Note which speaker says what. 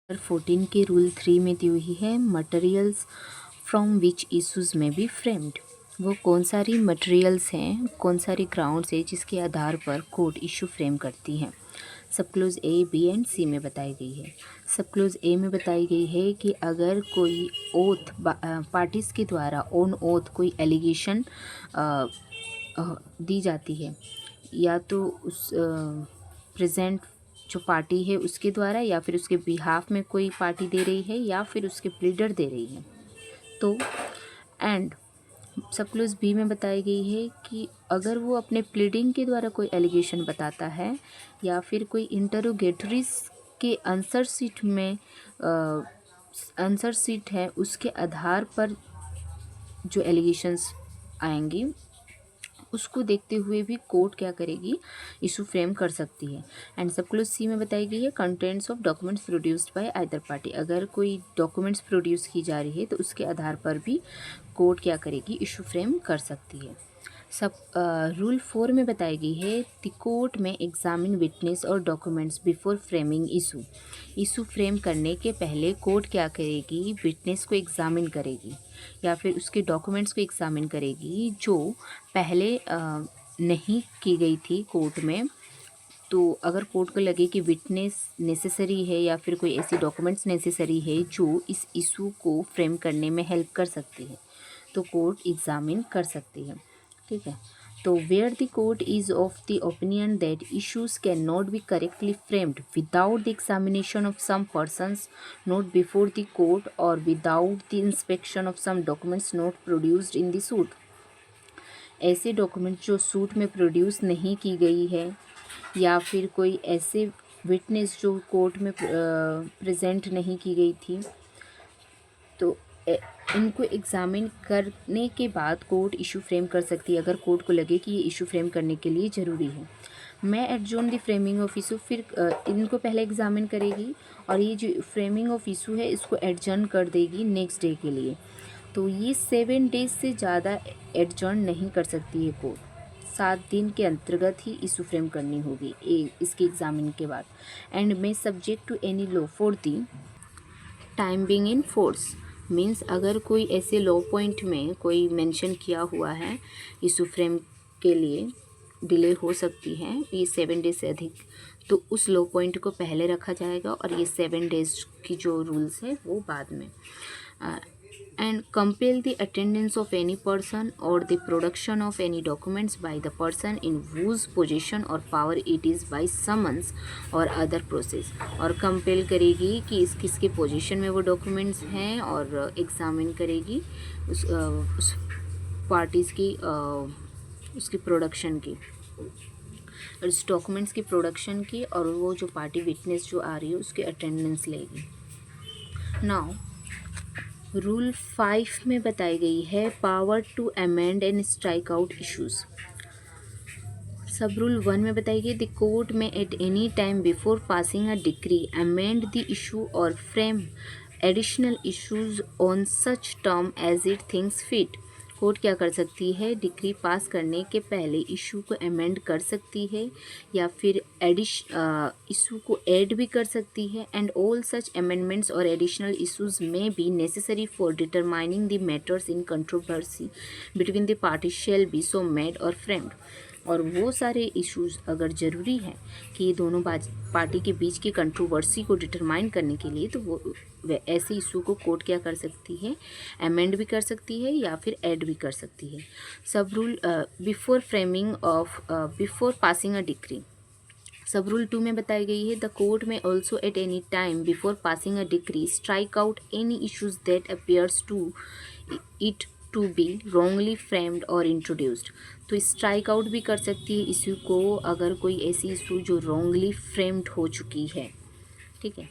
Speaker 1: 14 के रूल 3 में दी हुई है मटेरियल्स फ्रॉम विच इशूज़ में बी फ्रेम्ड। वो कौन सारी मटेरियल्स हैं, कौन सारी ग्राउंड्स है जिसके आधार पर कोर्ट इशू फ्रेम करती हैं। सब क्लोज ए, बी एंड सी में बताई गई है। सब क्लोज ए में बताई गई है कि अगर कोई ओथ पार्टीज़ के द्वारा ऑन ओथ कोई एलिगेशन दी जाती है, या तो उस प्रेजेंट जो पार्टी है उसके द्वारा, या फिर उसके बिहाफ में कोई पार्टी दे रही है, या फिर उसके प्लीडर दे रही है, तो एंड सब क्लोज बी में बताई गई है कि अगर वो अपने प्लीडिंग के द्वारा कोई एलिगेशन बताता है, या फिर कोई इंटरोगेटरीज के आंसर सीट में आंसर सीट है उसके आधार पर जो एलिगेशंस आएंगी उसको देखते हुए भी कोर्ट क्या करेगी, इशू फ्रेम कर सकती है। एंड सब क्लोज सी में बताई गई है contents of documents produced by either party. अगर कोई डॉक्यूमेंट्स प्रोड्यूस की जा रही है तो उसके आधार पर भी कोर्ट क्या करेगी, इशू फ्रेम कर सकती है। सब रूल 4 में बताई गई है द कोर्ट में एग्जामिन विटनेस और documents before framing issue. Issue frame करने के पहले कोर्ट क्या करेगी, विटनेस को एग्जामिन करेगी या फिर उसके डॉक्यूमेंट्स को एग्जामिन करेगी जो पहले नहीं की गई थी कोर्ट में। तो अगर कोर्ट को लगे कि विटनेस नेसेसरी है या फिर कोई ऐसी डॉक्यूमेंट्स नेसेसरी है जो इस इशू को फ्रेम करने में हेल्प कर सकती है, तो कोर्ट एग्जामिन कर सकती है। ठीक है, तो where the court is of the opinion that issues can not be correctly framed without the examination of some persons not before the court और without the inspection of some documents not produced in the suit. ऐसे document जो suit में produce नहीं की गई है, या फिर कोई ऐसे विटनेस जो कोर्ट में प्रेजेंट नहीं की गई थी, तो इनको एग्ज़ामिन करने के बाद कोर्ट इशू फ्रेम कर सकती है अगर कोर्ट को लगे कि ये इशू फ्रेम करने के लिए ज़रूरी है। मैं adjourn the framing of issue, फिर इनको पहले एग्ज़ामिन करेगी और ये जो फ्रेमिंग ऑफ इशू है इसको एडजर्न कर देगी नेक्स्ट डे के लिए। तो ये 7 डेज से ज़्यादा एडजर्न नहीं कर सकती है कोर्ट। 7 दिन के अंतर्गत ही इशू फ्रेम करनी होगी इसके एग्ज़ामिन के बाद। And may subject to any law for the time being in force. Means अगर कोई ऐसे लॉ पॉइंट में कोई मेंशन किया हुआ है इशू फ्रेम के लिए डिले हो सकती है ये 7 डेज से अधिक, तो उस लॉ पॉइंट को पहले रखा जाएगा और ये 7 डेज की जो रूल्स है वो बाद में। And compel the attendance of any person और the production of any documents by the person in whose position और power it is by summons और अदर प्रोसेस। और कंपेल करेगी कि किसके पोजीशन में वो डॉक्यूमेंट्स हैं और एग्जामिन करेगी उस पार्टीज़ की उसकी प्रोडक्शन की, उस डॉक्यूमेंट्स की प्रोडक्शन की, और वो जो पार्टी विटनेस जो आ रही है उसकी अटेंडेंस लेगी। नाउ रूल 5 में बताई गई है power to amend and strike out issues. Sub rule 1 में बताई गई द कोर्ट में at any time before passing a decree amend the issue और frame additional issues on such term as it thinks fit. Court क्या कर सकती है, decree pass करने के पहले इशू को अमेंड कर सकती है या फिर इशू को ऐड भी कर सकती है। एंड ऑल सच अमेंडमेंट्स और एडिशनल इशूज़ में be necessary for determining the matters in controversy between the party shall be so made और फ्रेम्ड। और वो सारे इश्यूज़ अगर ज़रूरी है कि दोनों पार्टी के बीच की कंट्रोवर्सी को डिटरमाइन करने के लिए, तो वो ऐसे इशू को कोर्ट क्या कर सकती है, अमेंड भी कर सकती है या फिर ऐड भी कर सकती है। Sub rule before framing of before passing a decree. Sub rule 2 में बताई गई है द कोर्ट में also at any time before passing a decree strike out any issues that appears to it to be wrongly framed और introduced. तो strike out भी कर सकती है इशू को अगर कोई ऐसी इशू जो रॉन्गली फ्रेम्ड हो चुकी है। ठीक है।